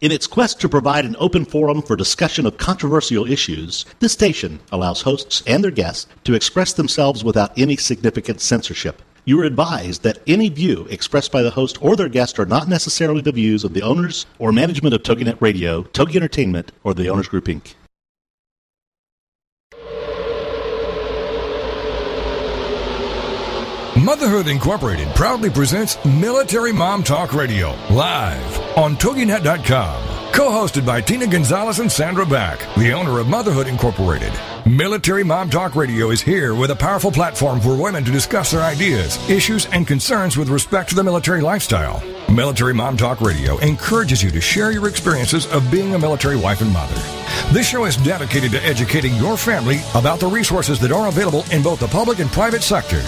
In its quest to provide an open forum for discussion of controversial issues, this station allows hosts and their guests to express themselves without any significant censorship. You are advised that any view expressed by the host or their guest are not necessarily the views of the owners or management of TogiNet Radio, Togi Entertainment, or the Owners Group, Inc. Motherhood Incorporated proudly presents Military Mom Talk Radio, live on TogiNet.com. Co-hosted by Tina Gonzalez and Sandra Back, the owner of Motherhood Incorporated. Military Mom Talk Radio is here with a powerful platform for women to discuss their ideas, issues, and concerns with respect to the military lifestyle. Military Mom Talk Radio encourages you to share your experiences of being a military wife and mother. This show is dedicated to educating your family about the resources that are available in both the public and private sector.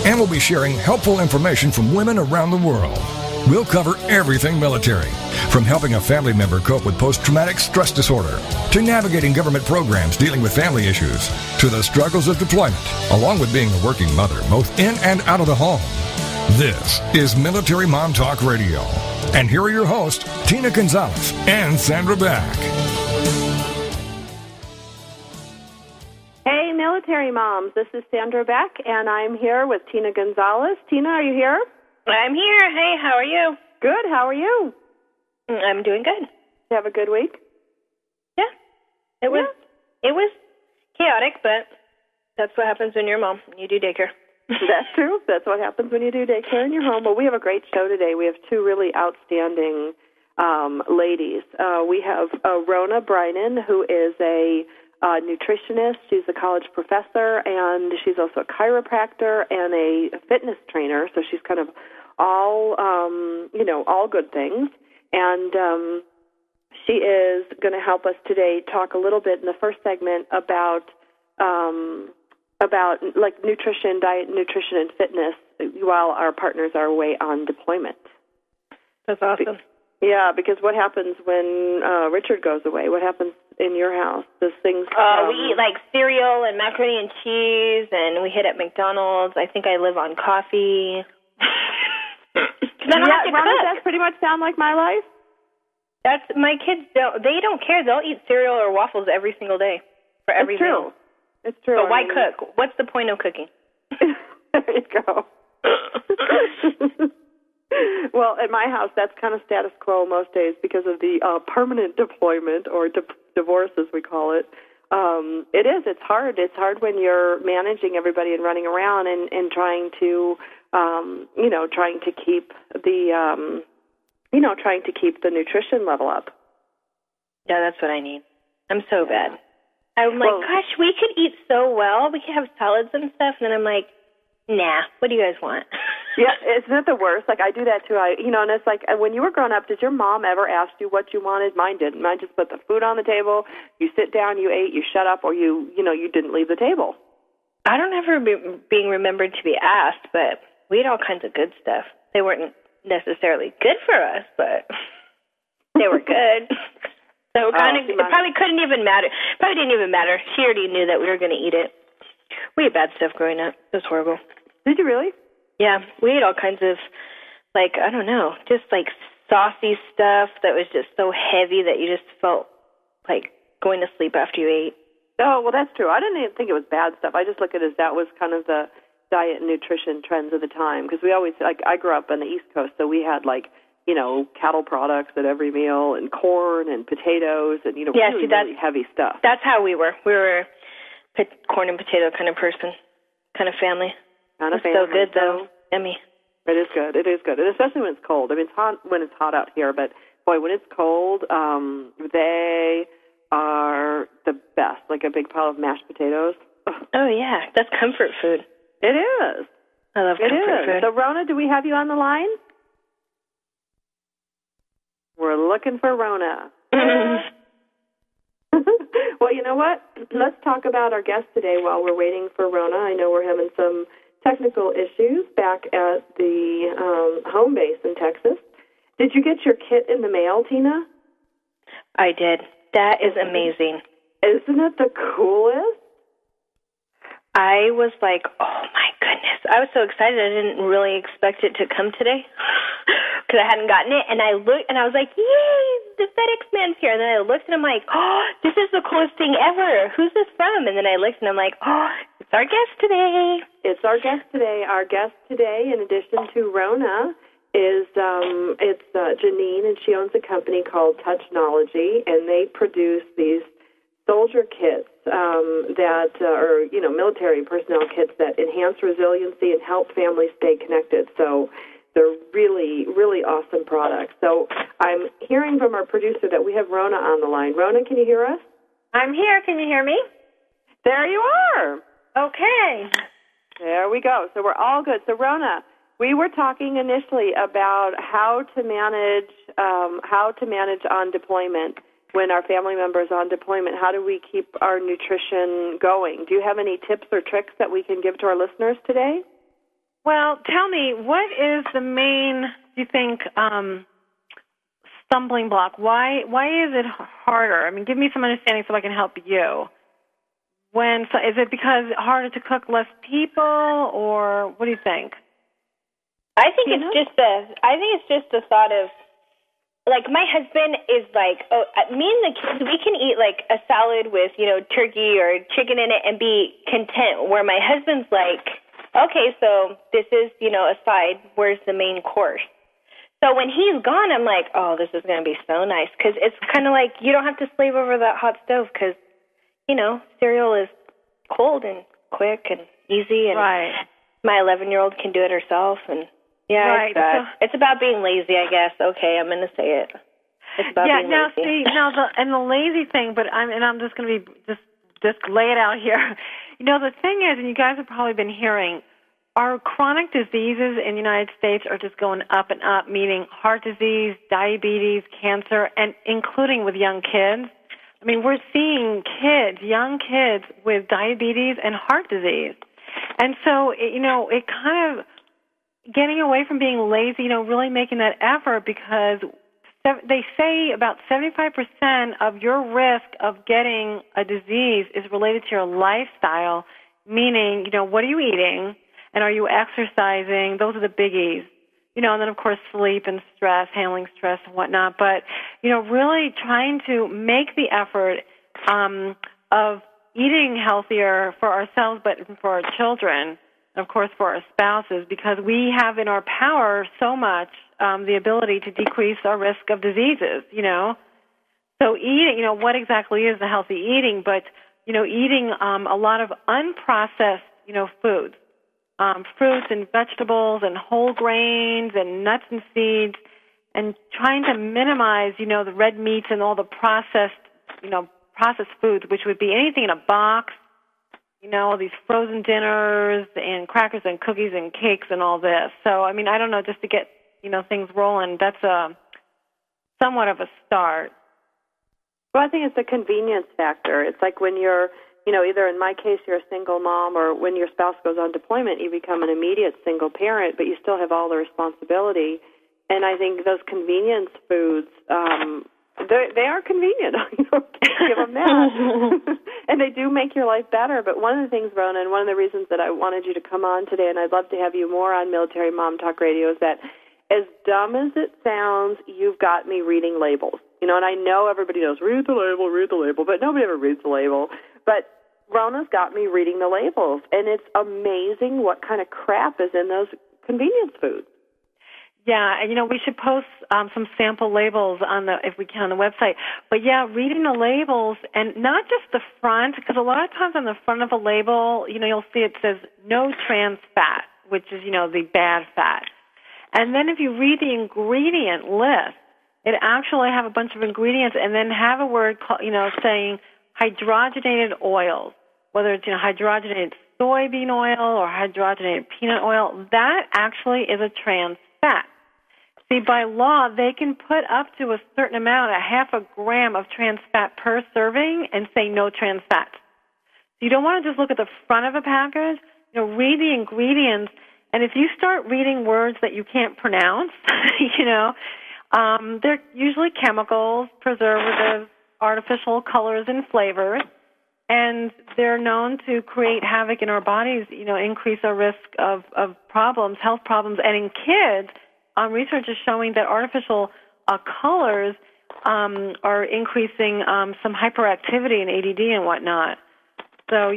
And we'll be sharing helpful information from women around the world. We'll cover everything military, from helping a family member cope with post-traumatic stress disorder, to navigating government programs dealing with family issues, to the struggles of deployment, along with being a working mother, both in and out of the home. This is Military Mom Talk Radio. And here are your hosts, Tina Gonzalez and Sandra Back. Hey, military moms. This is Sandra Back, and I'm here with Tina Gonzalez. Tina, are you here? I'm here. Hey, how are you? Good. How are you? I'm doing good. You have a good week? Yeah. It was chaotic, but that's what happens when you're a mom and you do daycare. That's true. That's what happens when you do daycare in your home. Well, we have a great show today. We have two really outstanding ladies. We have Rona Brynan, who is a nutritionist. She's a college professor, and she's also a chiropractor and a fitness trainer. So she's kind of all good things. And she is going to help us today talk a little bit in the first segment about like nutrition, diet, nutrition, and fitness while our partners are away on deployment. That's awesome. Yeah, because what happens when Richard goes away? What happens in your house? Does things... we eat like cereal and macaroni and cheese, and we hit at McDonald's. I think I live on coffee. That pretty much sound like my life? That's my kids. They don't care. They'll eat cereal or waffles every single day for every meal. It's true. So why cook? What's the point of cooking? There you go. Well, at my house, that's kind of status quo most days because of the permanent deployment or divorce, as we call it. It is. It's hard. It's hard when you're managing everybody and running around and trying to, trying to keep the nutrition level up. Yeah, that's what I need. I'm so bad. I'm like, gosh, we could eat so well. We could have salads and stuff. And then I'm like, nah, what do you guys want? Yeah, isn't it the worst? Like, I do that, too. And it's like, when you were growing up, did your mom ever ask you what you wanted? Mine didn't. Mine just put the food on the table. You sit down, you ate, you shut up, or you didn't leave the table. I don't ever being remembered to be asked, but we ate all kinds of good stuff. They weren't necessarily good for us, but they were good. So it probably couldn't even matter. Probably didn't even matter. She already knew that we were going to eat it. We ate bad stuff growing up. It was horrible. Did you really? Yeah, we ate all kinds of, like, I don't know, just like saucy stuff that was just so heavy that you just felt like going to sleep after you ate. Oh, well, that's true. I didn't even think it was bad stuff. I just look at it as that was kind of the diet and nutrition trends of the time. Because we always, like, I grew up on the East Coast, so we had, like, cattle products at every meal and corn and potatoes and, really heavy stuff. That's how we were. We were a corn and potato kind of person, kind of family. It's so good, though. Yummy. It is good. It is good. And especially when it's cold. I mean, it's hot when it's hot out here, but, boy, when it's cold, they are the best. Like a big pile of mashed potatoes. Oh, yeah. That's comfort food. It is. I love comfort food. So, Rona, do we have you on the line? We're looking for Rona. Well, you know what? Let's talk about our guest today while we're waiting for Rona. I know we're having some technical issues back at the home base in Texas. Did you get your kit in the mail, Tina? I did. That is amazing. Isn't it the coolest? I was like, oh, my goodness. I was so excited. I didn't really expect it to come today because I hadn't gotten it. And I looked, and I was like, yay, the FedEx fans here. And then I looked and I'm like, oh, this is the coolest thing ever. Who's this from? And then I looked and I'm like, oh, it's our guest today. It's our guest today. Our guest today, in addition to Rona, is Janine, and she owns a company called Touch-Nology, and they produce these soldier kits that are, military personnel kits that enhance resiliency and help families stay connected. So they're really, really awesome products. So I'm hearing from our producer that we have Rona on the line. Rona, can you hear us? I'm here. Can you hear me? There you are. Okay. There we go. So we're all good. So Rona, we were talking initially about how to manage on deployment when our family member is on deployment. How do we keep our nutrition going? Do you have any tips or tricks that we can give to our listeners today? Well, tell me, what is the main, do you think, stumbling block? Why is it harder? I mean, give me some understanding so I can help you. Is it because it's harder to cook less people, or what do you think? I think it's just the thought of, like, my husband is like, oh, me and the kids, we can eat like a salad with, turkey or chicken in it and be content, where my husband's like, okay, so this is, a side, where's the main course? So when he's gone, I'm like, oh, this is going to be so nice, because it's kind of like you don't have to slave over that hot stove, because, cereal is cold and quick and easy, and right. My 11-year-old can do it herself, and yeah, right. It's about being lazy, I guess. Okay, I'm going to say it. It's about being lazy. The lazy thing, but I'm just going to be just lay it out here. The thing is, and you guys have probably been hearing, our chronic diseases in the United States are just going up and up, meaning heart disease, diabetes, cancer, and including with young kids. I mean, we're seeing young kids with diabetes and heart disease. And so, it kind of getting away from being lazy, really making that effort, because they say about 75% of your risk of getting a disease is related to your lifestyle, meaning, what are you eating, and are you exercising? Those are the biggies. And then, of course, sleep and stress, handling stress and whatnot. But, really trying to make the effort of eating healthier for ourselves, but for our children, and, of course, for our spouses, because we have in our power so much the ability to decrease our risk of diseases, So eating, what exactly is the healthy eating? But, eating a lot of unprocessed, foods, fruits and vegetables and whole grains and nuts and seeds, and trying to minimize, the red meats and all the processed foods, which would be anything in a box, all these frozen dinners and crackers and cookies and cakes and all this. So, I mean, I don't know, just to get, things rolling, that's somewhat of a start. Well, I think it's a convenience factor. It's like when you're, either in my case, you're a single mom, or when your spouse goes on deployment, you become an immediate single parent, but you still have all the responsibility. And I think those convenience foods, they are convenient. Give them that. And they do make your life better. But one of the things, Rona, and one of the reasons that I wanted you to come on today, and I'd love to have you more on Military Mom Talk Radio, is that as dumb as it sounds, you've got me reading labels. And I know everybody knows, read the label, but nobody ever reads the label. But Rona's got me reading the labels, and it's amazing what kind of crap is in those convenience foods. Yeah, and we should post some sample labels if we can, on the website. But yeah, reading the labels, and not just the front, because a lot of times on the front of a label, you'll see it says no trans fat, which is, the bad fat. And then if you read the ingredient list, it actually have a bunch of ingredients, and then have a word, saying hydrogenated oils, whether it's, hydrogenated soybean oil or hydrogenated peanut oil. That actually is a trans fat. See, by law, they can put up to a certain amount, a half a gram of trans fat per serving, and say no trans fat. So you don't want to just look at the front of a package. Read the ingredients, and if you start reading words that you can't pronounce, they're usually chemicals, preservatives, artificial colors and flavors, and they're known to create havoc in our bodies, increase our risk of problems, health problems. And in kids, research is showing that artificial colors are increasing some hyperactivity and ADD and whatnot. So,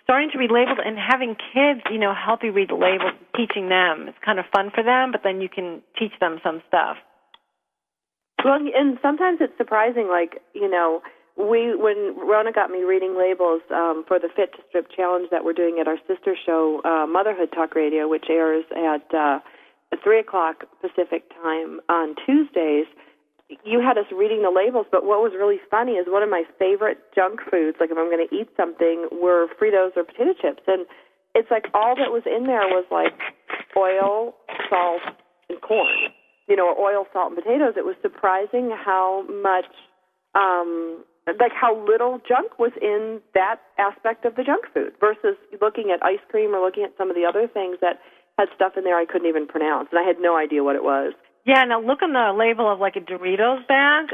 starting to read labels and having kids, help you read the labels, teaching them. It's kind of fun for them, but then you can teach them some stuff. Well, and sometimes it's surprising, when Rona got me reading labels for the Fit to Strip challenge that we're doing at our sister show, Motherhood Talk Radio, which airs at 3 o'clock Pacific time on Tuesdays, you had us reading the labels, but what was really funny is one of my favorite junk foods, like if I'm going to eat something, were Fritos or potato chips. And it's like all that was in there was like oil, salt, and corn, or oil, salt, and potatoes. It was surprising how much, how little junk was in that aspect of the junk food versus looking at ice cream or looking at some of the other things that had stuff in there I couldn't even pronounce, and I had no idea what it was. Yeah, now look on the label of like a Doritos bag.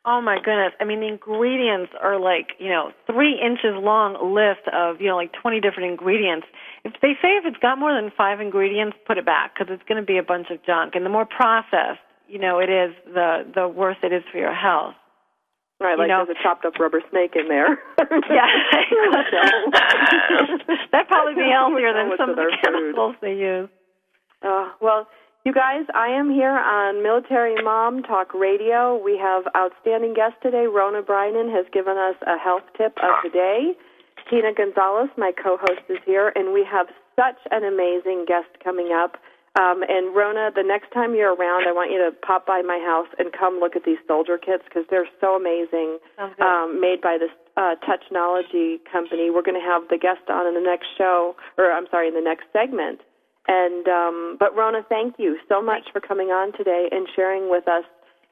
Oh my goodness. I mean, the ingredients are 3 inches long list of, 20 different ingredients. If they say if it's got more than 5 ingredients, put it back because it's going to be a bunch of junk. And the more processed, it is, the worse it is for your health. Right, there's a chopped up rubber snake in there. Yeah. That'd probably be healthier than some of the chemicals they use. Well, you guys, I am here on Military Mom Talk Radio. We have outstanding guests today. Rona Brynan has given us a health tip of the day. Tina Gonzalez, my co-host, is here, and we have such an amazing guest coming up. And Rona, the next time you're around, I want you to pop by my house and come look at these soldier kits because they're so amazing, made by this Touch-Nology company. We're going to have the guest on in the next show, in the next segment. And but Rona, thank you so much for coming on today and sharing with us,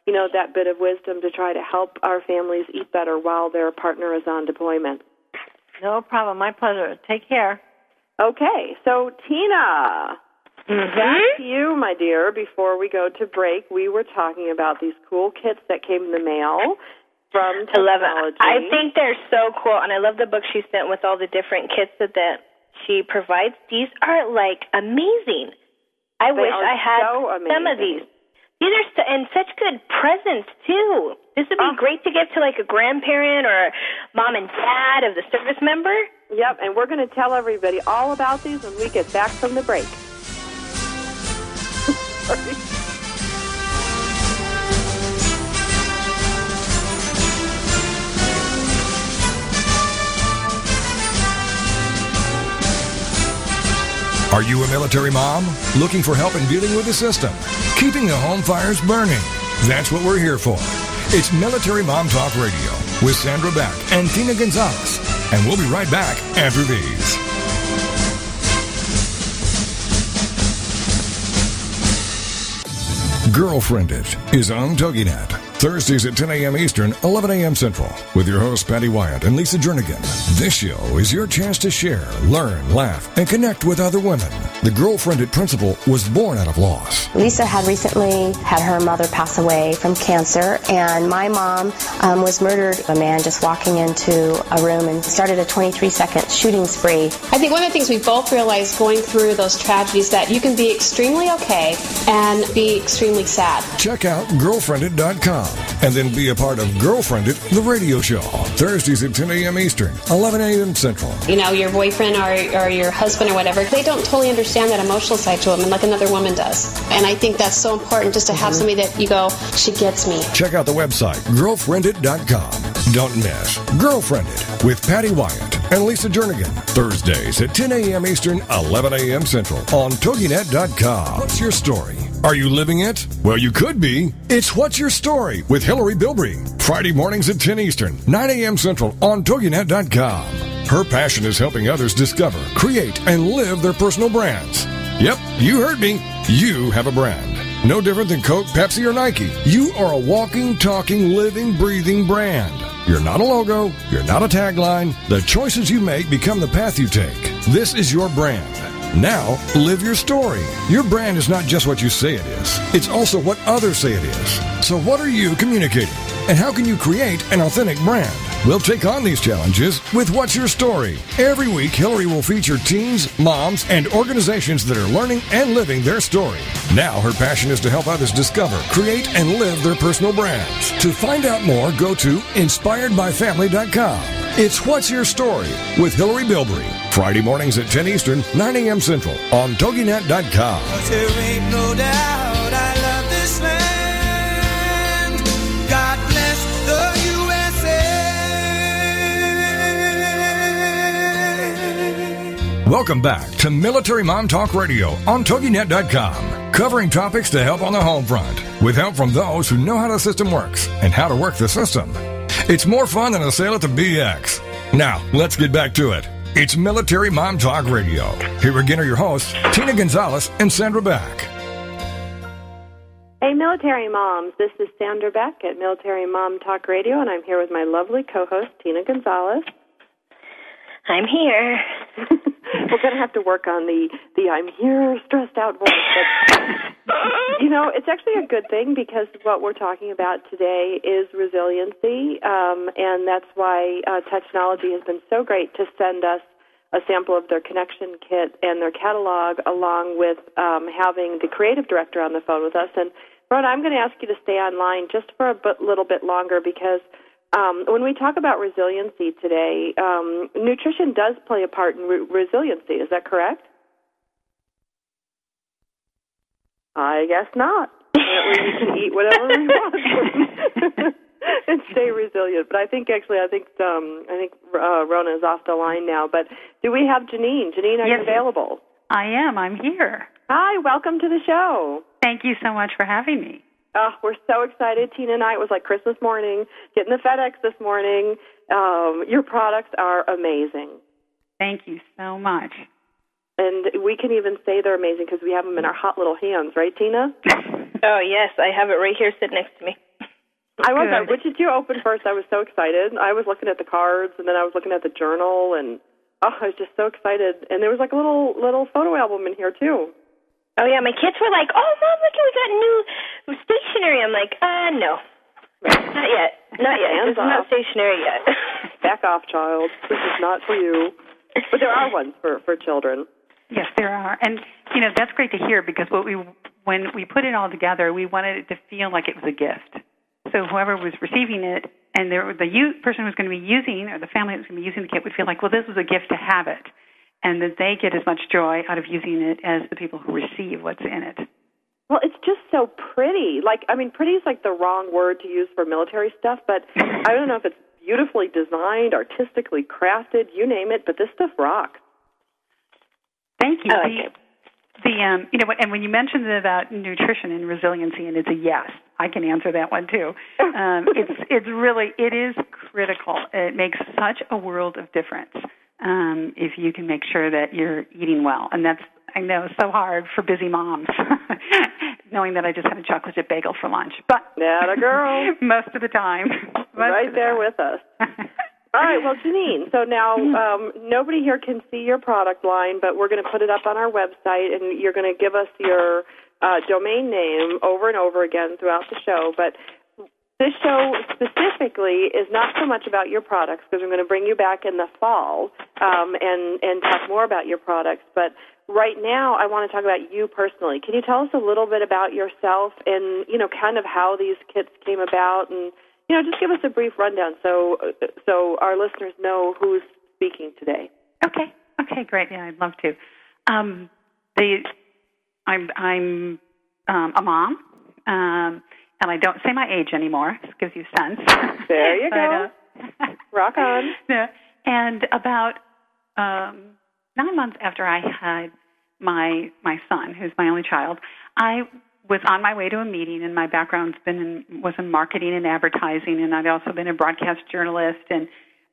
that bit of wisdom to try to help our families eat better while their partner is on deployment. No problem. My pleasure. Take care. Okay. So, Tina, back to you, my dear. Before we go to break, we were talking about these cool kits that came in the mail from Touch-Nology. I love it. I think they're so cool, and I love the book she sent with all the different kits that she provides. These are amazing. I wish I had some of these. These are and such good presents too. This would be great to give to a grandparent or mom and dad of the service member. Yep, and we're going to tell everybody all about these when we get back from the break. Sorry. Are you a military mom? Looking for help in dealing with the system? Keeping the home fires burning? That's what we're here for. It's Military Mom Talk Radio with Sandra Beck and Tina Gonzalez. And we'll be right back after these. Girlfriended is on TogiNet. Thursdays at 10 a.m. Eastern, 11 a.m. Central, with your hosts Patty Wyatt and Lisa Jernigan. This show is your chance to share, learn, laugh, and connect with other women. The Girlfriended principle was born out of loss. Lisa had recently had her mother pass away from cancer, and my mom was murdered. A man just walking into a room and started a 23-second shooting spree. I think one of the things we both realized going through those tragedies that you can be extremely okay and be extremely sad. Check out girlfriended.com. And then be a part of Girlfriended, the radio show. Thursdays at 10 a.m. Eastern, 11 a.m. Central. Your boyfriend or your husband or whatever, they don't totally understand that emotional side to them like another woman does. And I think that's so important just to have somebody that you go, she gets me. Check out the website, girlfriended.com. Don't miss Girlfriended with Patty Wyatt and Lisa Jernigan. Thursdays at 10 a.m. Eastern, 11 a.m. Central on TogiNet.com. What's your story? Are you living it? Well, you could be. It's What's Your Story with Hillary Bilbrey. Friday mornings at 10 Eastern, 9 a.m. Central on TogiNet.com. Her passion is helping others discover, create, and live their personal brands. Yep, you heard me. You have a brand. No different than Coke, Pepsi, or Nike. You are a walking, talking, living, breathing brand. You're not a logo. You're not a tagline. The choices you make become the path you take. This is your brand. Now, live your story. Your brand is not just what you say it is. It's also what others say it is. So what are you communicating? And how can you create an authentic brand? We'll take on these challenges with What's Your Story? Every week, Hillary will feature teens, moms, and organizations that are learning and living their story. Now, her passion is to help others discover, create, and live their personal brands. To find out more, go to inspiredbyfamily.com. It's What's Your Story with Hillary Bilbrey. Friday mornings at 10 Eastern, 9 a.m. Central on TogiNet.com. There ain't no doubt I love this land. God bless the USA. Welcome back to Military Mom Talk Radio on TogiNet.com, covering topics to help on the home front, with help from those who know how the system works and how to work the system. It's more fun than a sale at the BX. Now, let's get back to it. It's Military Mom Talk Radio. Here again are your hosts, Tina Gonzalez and Sandra Beck. Hey, Military Moms. This is Sandra Beck at Military Mom Talk Radio, and I'm here with my lovely co-host, Tina Gonzalez. I'm here. We're going to have to work on the I'm here, stressed out voice. But, it's actually a good thing because what we're talking about today is resiliency, and that's why Touch-Nology has been so great to send us a sample of their connection kit and their catalog along with having the creative director on the phone with us. And, Rona, I'm going to ask you to stay online just for a little bit longer because when we talk about resiliency today, nutrition does play a part in resiliency. Is that correct? I guess not. Apparently we can eat whatever we want and stay resilient. But I think Rona is off the line now. But do we have Janine? Janine, are you available? I am. I'm here. Hi, welcome to the show. Thank you so much for having me. Oh, we're so excited. Tina and I, it was like Christmas morning, getting the FedEx this morning. Your products are amazing. Thank you so much. And we can even say they're amazing because we have them in our hot little hands, right, Tina? Oh, yes. I have it right here sitting next to me. I was. Which did you open first? I was so excited. I was looking at the cards, and then I was looking at the journal, and I was just so excited. And there was like a little photo album in here, too. Oh, yeah. My kids were like, oh, Mom, look, we got new stationery. I'm like, no. Not yet. Not yet. It's not stationary yet. Back off, child. This is not for you. But there are ones for children. Yes, there are. And, that's great to hear because when we put it all together, we wanted it to feel like it was a gift. So whoever was receiving it and the person who's going to be using or the family that's going to be using the kit would feel like, well, this was a gift to have it, and that they get as much joy out of using it as the people who receive what's in it. Well, it's just so pretty. Pretty is like the wrong word to use for military stuff, but I don't know if it's beautifully designed, artistically crafted, you name it, but this stuff rocks. Thank you. I like it. And when you mentioned about nutrition and resiliency, and it's a yes, I can answer that one too. It is critical. It makes such a world of difference if you can make sure that you're eating well, and that's, I know, so hard for busy moms, knowing that I just had a chocolate chip bagel for lunch. But that a girl. Most of the time. Right there with us. All right, well, Janine, so now nobody here can see your product line, but we're going to put it up on our website, and you're going to give us your domain name over and over again throughout the show. But this show specifically is not so much about your products, because we're going to bring you back in the fall and talk more about your products. But right now, I want to talk about you personally. Can you tell us a little bit about yourself and, kind of how these kits came about, and just give us a brief rundown so our listeners know who's speaking today. Okay, great. Yeah, I'd love to. I'm a mom, and I don't say my age anymore. This gives you a sense. There you go. Rock on. Yeah. And about 9 months after I had my son, who's my only child, I was on my way to a meeting, and my background's was in marketing and advertising, and I'd also been a broadcast journalist, and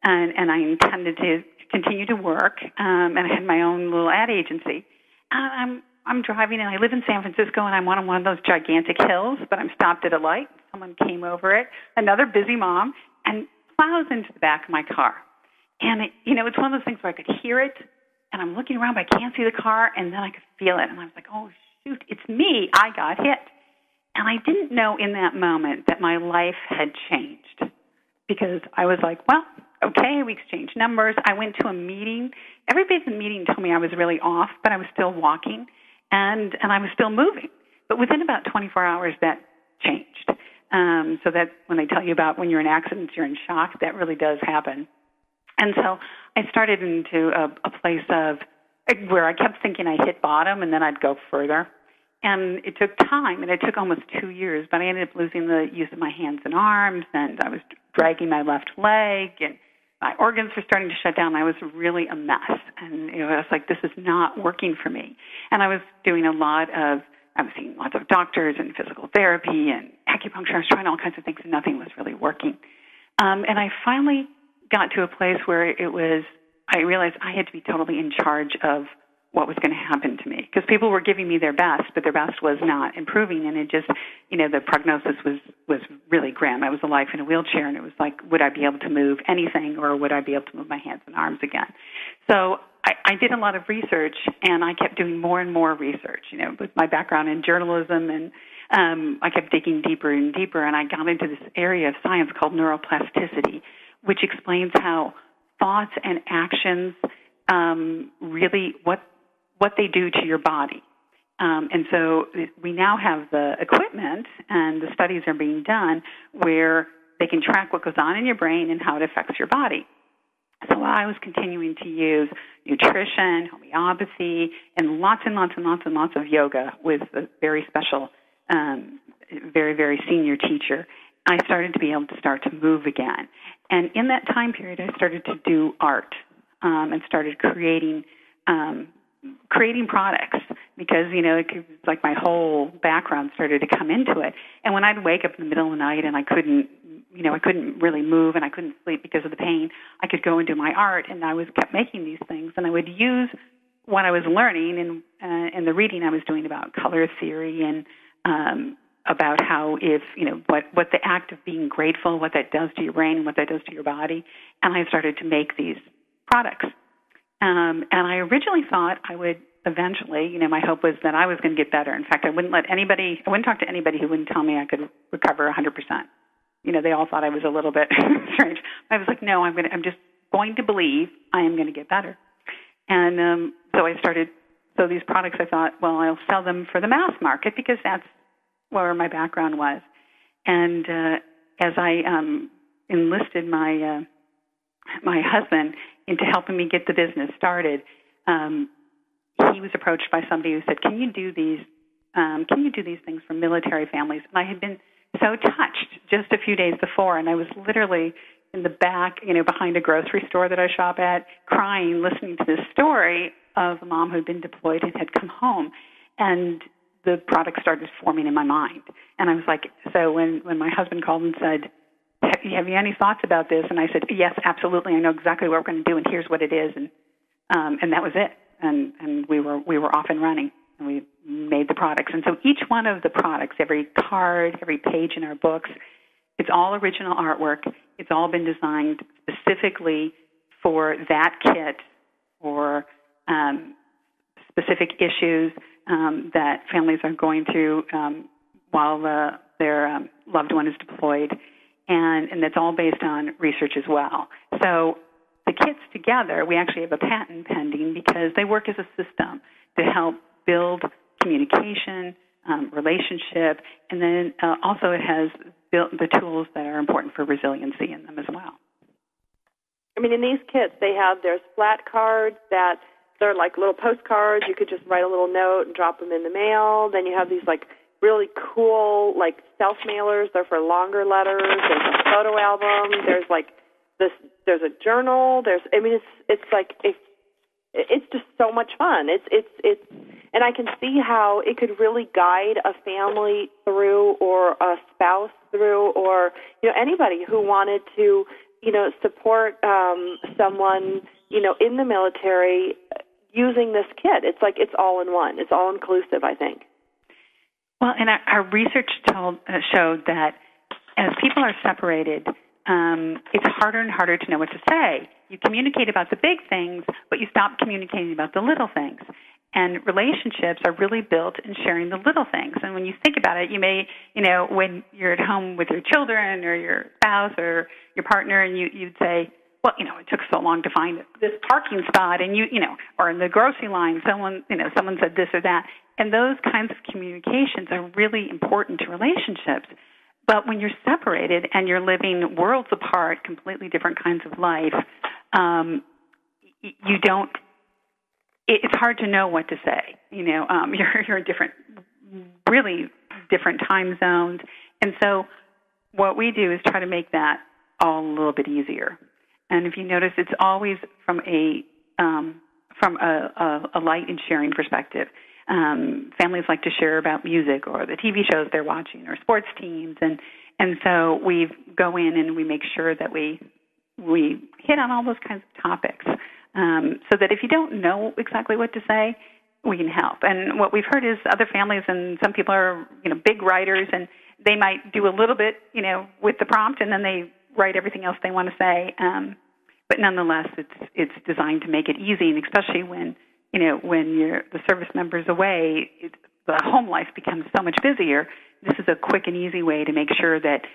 I intended to continue to work, and I had my own little ad agency. I'm driving, and I live in San Francisco, and I'm on one of those gigantic hills, but I'm stopped at a light. Someone came over it, another busy mom, and plows into the back of my car. And, it's one of those things where I could hear it, and I'm looking around, but I can't see the car, and then I could feel it, and I was like, oh, shoot, it's me. I got hit. And I didn't know in that moment that my life had changed, because I was like, well, okay. We exchanged numbers. I went to a meeting. Everybody in the meeting told me I was really off, but I was still walking, and I was still moving. But within about 24 hours, that changed. So that when they tell you about when you're in accidents, you're in shock, that really does happen. And so I started into a place of where I kept thinking I hit bottom, and then I'd go further. And it took time, and it took almost 2 years, but I ended up losing the use of my hands and arms, and I was dragging my left leg, and my organs were starting to shut down. I was really a mess, and I was like, this is not working for me. And I was doing I was seeing lots of doctors and physical therapy and acupuncture. I was trying all kinds of things, and nothing was really working. And I finally got to a place where I realized I had to be totally in charge of what was going to happen to me, because people were giving me their best, but their best was not improving, and it just, the prognosis was really grim. I was a life in a wheelchair, and it was like, would I be able to move anything, or would I be able to move my hands and arms again? So I did a lot of research, and I kept doing more and more research, with my background in journalism, and I kept digging deeper and deeper, and I got into this area of science called neuroplasticity, which explains how thoughts and actions really what they do to your body. And so we now have the equipment, and the studies are being done where they can track what goes on in your brain and how it affects your body. So I was continuing to use nutrition, homeopathy, and lots and lots and lots and lots of yoga with a very special, very, very senior teacher. I started to be able to start to move again. And in that time period, I started to do art and started creating products, because, it's like my whole background started to come into it. And when I'd wake up in the middle of the night and I couldn't really move and I couldn't sleep because of the pain, I could go and do my art, and I kept making these things, and I would use what I was learning and the reading I was doing about color theory and about how what the act of being grateful, what that does to your brain and what that does to your body. And I started to make these products. And I originally thought I would eventually, my hope was that I was going to get better. In fact, I wouldn't talk to anybody who wouldn't tell me I could recover 100%. They all thought I was a little bit strange. I was like, no, I'm just going to believe I am going to get better. And so these products, I thought, well, I'll sell them for the mass market, because that's where my background was. And as I enlisted my husband into helping me get the business started, he was approached by somebody who said, "Can you do these things for military families?" And I had been so touched just a few days before, and I was literally in the back, behind a grocery store that I shop at, crying, listening to this story of a mom who'd been deployed and had come home, and the product started forming in my mind. And I was like, so when my husband called and said, have you any thoughts about this? And I said, yes, absolutely. I know exactly what we're going to do, and here's what it is. And that was it. And we were off and running, and we made the products. And so each one of the products, every card, every page in our books, it's all original artwork. It's all been designed specifically for that kit, or specific issues that families are going through while their loved one is deployed. And that's all based on research as well. So the kits together, we actually have a patent pending, because they work as a system to help build communication, relationship, and then also it has built the tools that are important for resiliency in them as well. I mean, in these kits, there's flat cards that they're like little postcards. You could just write a little note and drop them in the mail. Then you have these really cool stealth mailers. They're for longer letters. There's a photo album. There's there's a journal. It's just so much fun. It's and I can see how it could really guide a family through, or a spouse through, or anybody who wanted to support someone in the military using this kit. It's all in one. It's all inclusive, I think. Well, and our research showed that as people are separated, it's harder and harder to know what to say. You communicate about the big things, but you stop communicating about the little things. And relationships are really built in sharing the little things. And when you think about it, you may, when you're at home with your children or your spouse or your partner, and you'd say, well, it took so long to find this parking spot, and or in the grocery line, someone said this or that. And those kinds of communications are really important to relationships. But when you're separated and you're living worlds apart, completely different kinds of life, you don't. It's hard to know what to say. You're in really different time zones, and so what we do is try to make that all a little bit easier. And if you notice, it's always from a light and sharing perspective. Families like to share about music or the TV shows they're watching or sports teams, and so we go in and we make sure that we hit on all those kinds of topics, so that if you don't know exactly what to say, we can help. And what we've heard is other families, and some people are big writers, and they might do a little bit with the prompt, and then they write everything else they want to say. But nonetheless, it's designed to make it easy, and especially when the service member's away, the home life becomes so much busier. This is a quick and easy way to make sure that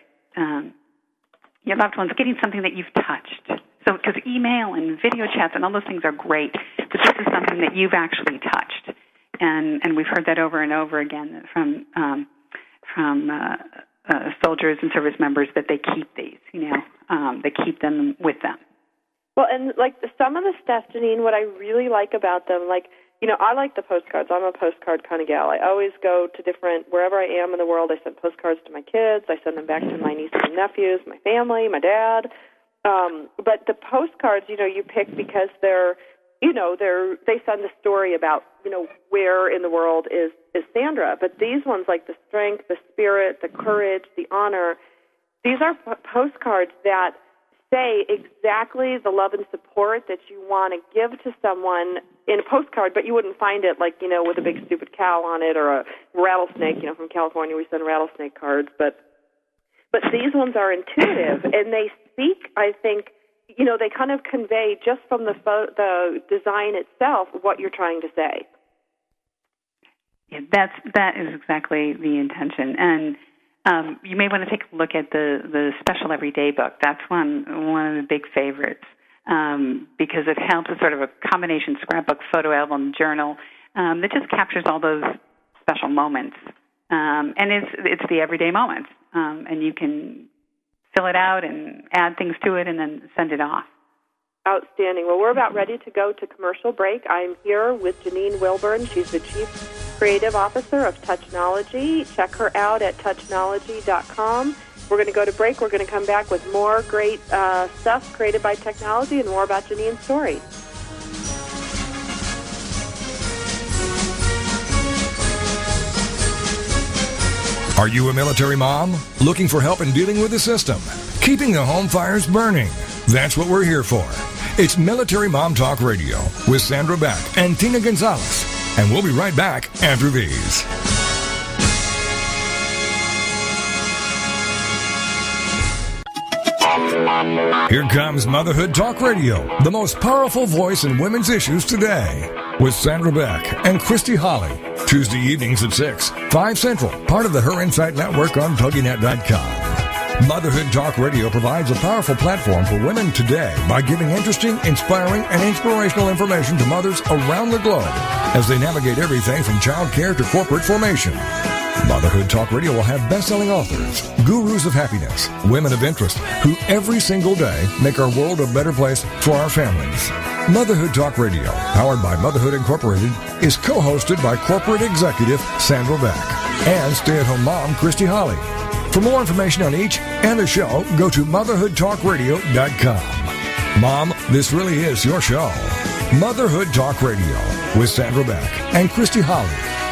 your loved one's getting something that you've touched. So, because email and video chats and all those things are great, but this is something that you've actually touched, and we've heard that over and over again from soldiers and service members, that they keep these. They keep them with them. Well, and some of the stuff, Janine, what I really like about them, I like the postcards. I'm a postcard kind of gal. I always go to wherever I am in the world, I send postcards to my kids. I send them back to my nieces and nephews, my family, my dad. But the postcards, you pick because they send a story about, where in the world is Sandra. But these ones, like the strength, the spirit, the courage, the honor, these are postcards that say exactly the love and support that you want to give to someone in a postcard, but you wouldn't find it with a big stupid cow on it or a rattlesnake. From California we send rattlesnake cards, but these ones are intuitive, and they speak, I think, they kind of convey just from the design itself what you're trying to say. Yeah, that is exactly the intention. And you may want to take a look at the Special Everyday book. That's one of the big favorites, because it helps as sort of a combination scrapbook, photo album, journal that just captures all those special moments. And it's the everyday moments, and you can fill it out and add things to it and then send it off. Outstanding. Well, we're about ready to go to commercial break. I'm here with Janine Wilburn. She's the Chief Creative Officer of Touch-Nology. Check her out at Touch-Nology.com. We're going to go to break. We're going to come back with more great stuff created by technology and more about Janine's story. Are you a military mom looking for help in dealing with the system, keeping the home fires burning? That's what we're here for. It's Military Mom Talk Radio with Sandra Beck and Tina Gonzalez. And we'll be right back after these. Here comes Motherhood Talk Radio, the most powerful voice in women's issues today, with Sandra Beck and Christy Holly. Tuesday evenings at 6, 5 Central, part of the Her Insight Network on TogiNet.com. Motherhood Talk Radio provides a powerful platform for women today by giving interesting, inspiring, and inspirational information to mothers around the globe as they navigate everything from child care to corporate formation. Motherhood Talk Radio will have best-selling authors, gurus of happiness, women of interest, who every single day make our world a better place for our families. Motherhood Talk Radio, powered by Motherhood Incorporated, is co-hosted by corporate executive Sandra Beck and stay-at-home mom Christy Holly. For more information on each and the show, go to motherhoodtalkradio.com. Mom, this really is your show. Motherhood Talk Radio with Sandra Beck and Christy Holly.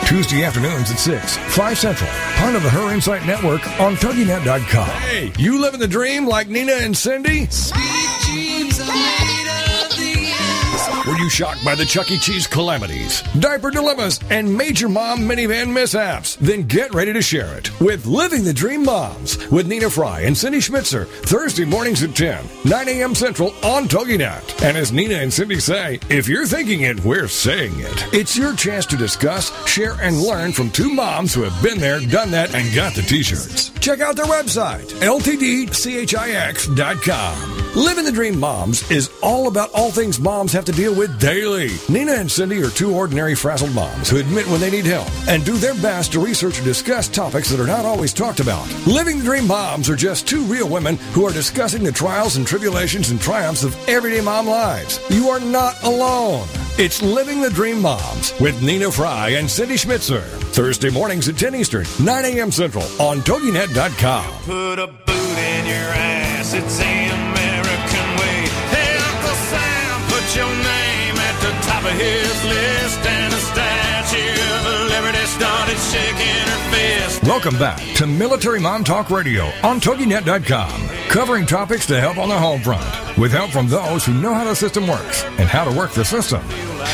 Tuesday afternoons at 6, 5 Central, part of the Her Insight Network on TogiNet.com. Hey, you living the dream like Nina and Cindy? Sweet dreams are made of the ends. Were you shocked by the Chuck E. Cheese calamities, diaper dilemmas, and major mom minivan mishaps? Then get ready to share it with Living the Dream Moms with Nina Fry and Cindy Schmitzer, Thursday mornings at 10, 9 a.m. Central on TogiNet. And as Nina and Cindy say, if you're thinking it, we're saying it. It's your chance to discuss, share, and learn from two moms who have been there, done that, and got the t-shirts. Check out their website, ltdchix.com. Living the Dream Moms is all about all things moms have to deal with daily. Nina and Cindy are two ordinary frazzled moms who admit when they need help and do their best to research and discuss topics that are not always talked about. Living the Dream Moms are just two real women who are discussing the trials and tribulations and triumphs of everyday mom lives. You are not alone. It's Living the Dream Moms with Nina Fry and Cindy Schmitzer. Thursday mornings at 10 Eastern, 9 a.m. Central on TogiNet.com. Put a boot in your ass, it's the American way. Hey, Uncle Sam, put your name at the top of his list, and the Statue of Liberty started shaking her fist. Welcome back to Military Mom Talk Radio on TogiNet.com, covering topics to help on the home front, with help from those who know how the system works and how to work the system.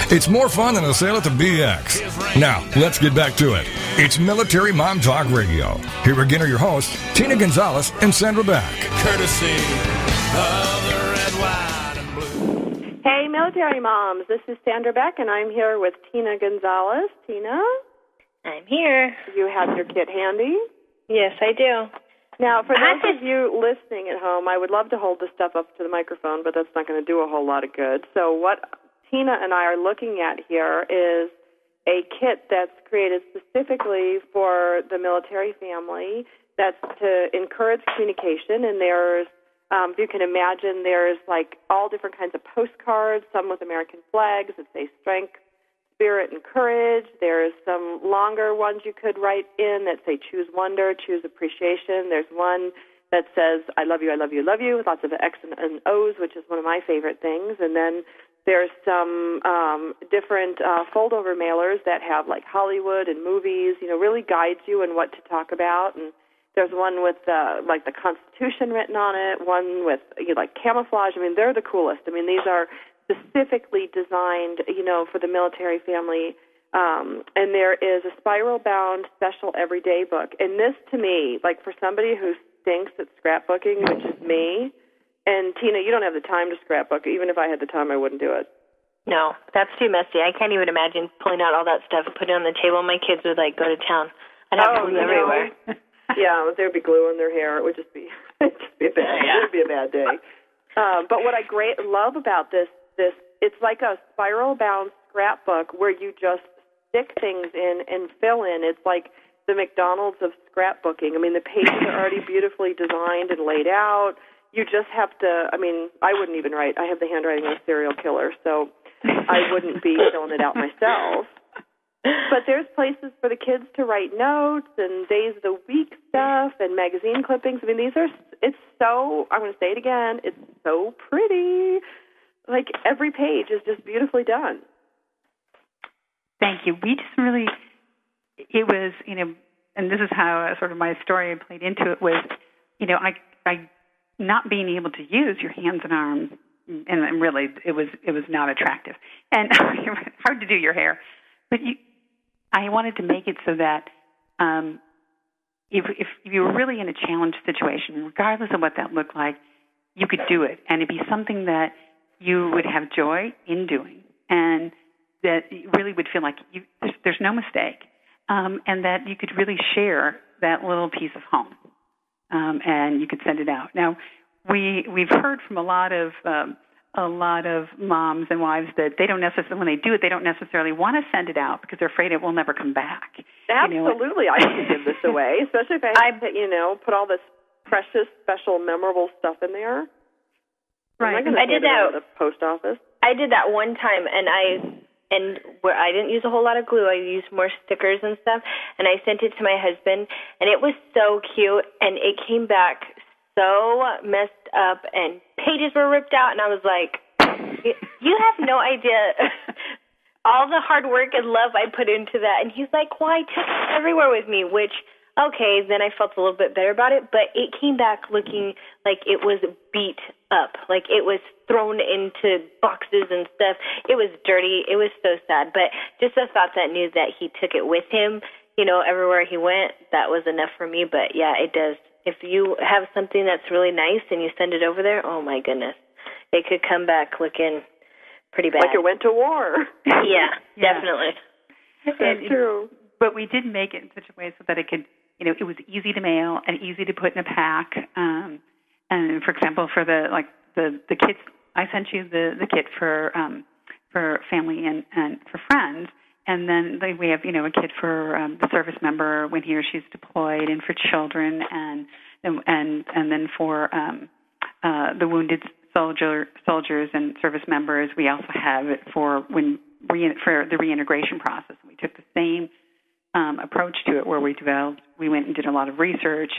It's more fun than a sail at the BX. Now, let's get back to it. It's Military Mom Talk Radio. Here again are your hosts, Tina Gonzalez and Sandra Beck. Courtesy of the red, white, and blue. Hey, Military Moms. This is Sandra Beck, and I'm here with Tina Gonzalez. Tina? I'm here. You have your kit handy? Yes, I do. Now, for those of you listening at home, I would love to hold this stuff up to the microphone, but that's not going to do a whole lot of good. So what Tina and I are looking at here is a kit that's created specifically for the military family that's to encourage communication, and there's, if you can imagine, there's like all different kinds of postcards, some with American flags that say strength, spirit, and courage. There's some longer ones you could write in that say choose wonder, choose appreciation. There's one that says I love you, I love you, love you, with lots of X and O's, which is one of my favorite things. And then there's some different fold-over mailers that have like Hollywood and movies, really guides you in what to talk about. And there's one with like the Constitution written on it, one with like camouflage. I mean, they're the coolest. I mean, these are specifically designed, for the military family. And there is a spiral-bound special everyday book. And this, to me, like for somebody who stinks at scrapbooking, which is me, and Tina, you don't have the time to scrapbook. Even if I had the time, I wouldn't do it. No, that's too messy. I can't even imagine pulling out all that stuff, putting it on the table. My kids would go to town. I'd have glue everywhere. Yeah, there'd be glue in their hair. It would just be, a bad day. But what I love about this, it's like a spiral-bound scrapbook where you just stick things in and fill in. It's like the McDonald's of scrapbooking. I mean, the pages are already beautifully designed and laid out. You just have to, I wouldn't even write. I have the handwriting of a serial killer, so I wouldn't be filling it out myself. But there's places for the kids to write notes and days of the week stuff and magazine clippings. I mean, it's so, I'm going to say it again, it's so pretty. Like, every page is just beautifully done. Thank you. We just really, it was, and this is how sort of my story played into it was, I not being able to use your hands and arms, and really, it was not attractive. And hard to do your hair. But I wanted to make it so that if you were really in a challenged situation, regardless of what that looked like, you could do it. And it'd be something that you would have joy in doing, and that you really would feel like there's no mistake, and that you could really share that little piece of home, and you could send it out. Now, we've heard from a lot of moms and wives that they don't necessarily, when they do it, they don't necessarily want to send it out because they're afraid it will never come back. Absolutely, I could give this away, especially if I had to, put all this precious, special, memorable stuff in there. Right. I did that at the post office. I did that one time, and where I didn't use a whole lot of glue, I used more stickers and stuff, and I sent it to my husband, and it was so cute, and it came back so messed up, and pages were ripped out, and I was like, you have no idea all the hard work and love I put into that. And he's like, well, I took it everywhere with me, which, okay, then I felt a little bit better about it, but it came back looking like it was beat up, like it was thrown into boxes and stuff. It was dirty. It was so sad. But just the thought that knew that he took it with him, everywhere he went, that was enough for me. But, yeah, it does. If you have something that's really nice and you send it over there, oh, my goodness, it could come back looking pretty bad. Like it went to war. Yeah, definitely. That's true. But we did make it in such a way so that it could, it was easy to mail and easy to put in a pack. And, for example, for the the kits. I sent you the kit for family and for friends, and then we have a kit for the service member when he or she's deployed, and for children, and then for the wounded soldiers and service members. We also have it for the reintegration process. We took the same approach to it, where we went and did a lot of research,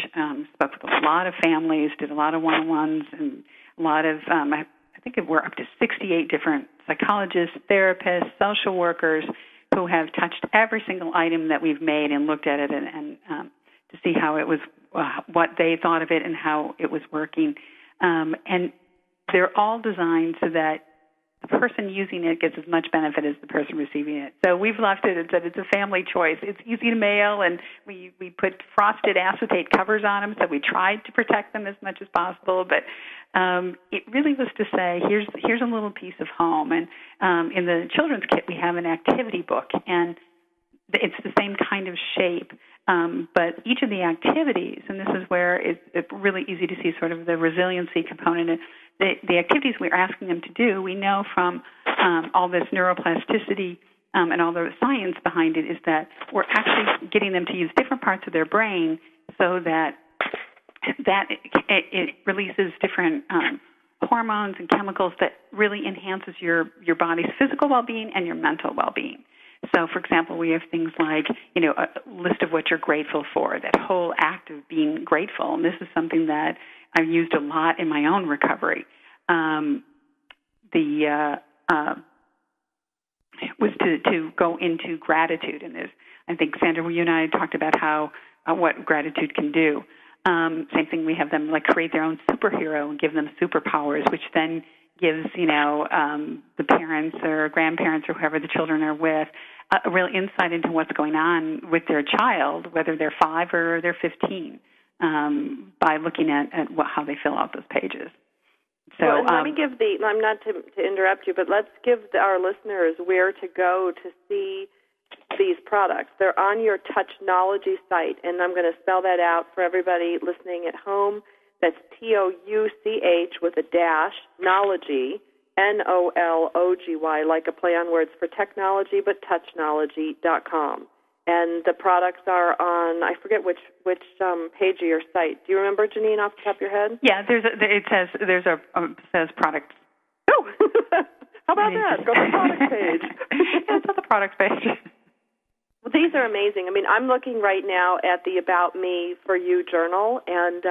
spoke with a lot of families, did a lot of one-on-ones, and a lot of, I think we're up to 68 different psychologists, therapists, social workers who have touched every single item that we've made and looked at it and to see how it was, what they thought of it and how it was working. And they're all designed so that the person using it gets as much benefit as the person receiving it. So we've left it and said it's a family choice. It's easy to mail, and we put frosted acetate covers on them, so we tried to protect them as much as possible. But it really was to say, here's a little piece of home. And in the children's kit, we have an activity book, and it's the same kind of shape. But each of the activities, and this is where it's really easy to see sort of the resiliency component. The activities we're asking them to do, we know from all this neuroplasticity and all the science behind it, is that we're actually getting them to use different parts of their brain so that it releases different hormones and chemicals that really enhances your body's physical well-being and your mental well-being. So, for example, we have things like, a list of what you're grateful for, that whole act of being grateful. And this is something that I've used a lot in my own recovery. Was to go into gratitude. And I think, Sandra, you and I talked about what gratitude can do. Same thing, we have them create their own superhero and give them superpowers, which then gives, the parents or grandparents or whoever the children are with a real insight into what's going on with their child, whether they're 5 or they're 15, by looking at how they fill out those pages. So let me give I'm not to interrupt you, but let's give our listeners where to go to see these products. They're on your Touch-Nology site, and I'm going to spell that out for everybody listening at home. That's TOUCH with a dash, Nology, NOLOGY, like a play on words for technology, but Touch-Nology.com. And the products are on, I forget which page of your site. Do you remember, Janine, off the top of your head? Yeah, it says products. Oh, how about that? Go to the product page. It's on the products page. Well, these are amazing. I mean, I'm looking right now at the About Me for You journal, and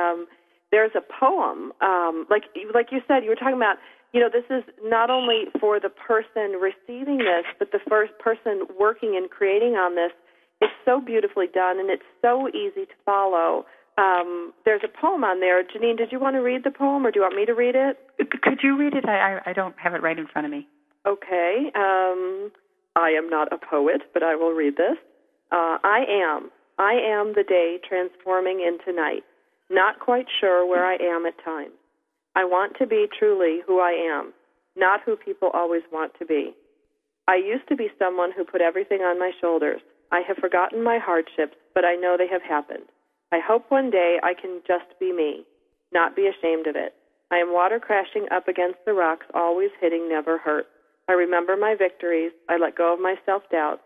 there's a poem, like you said, you were talking about, this is not only for the person receiving this, but the first person working and creating on this. It's so beautifully done, and it's so easy to follow. There's a poem on there. Janine, did you want to read the poem, or do you want me to read it? Could you read it? I don't have it right in front of me. Okay. I am not a poet, but I will read this. I am the day transforming into night, not quite sure where I am at times. I want to be truly who I am, not who people always want to be. I used to be someone who put everything on my shoulders. I have forgotten my hardships, but I know they have happened. I hope one day I can just be me, not be ashamed of it. I am water crashing up against the rocks, always hitting, never hurt. I remember my victories. I let go of my self-doubt.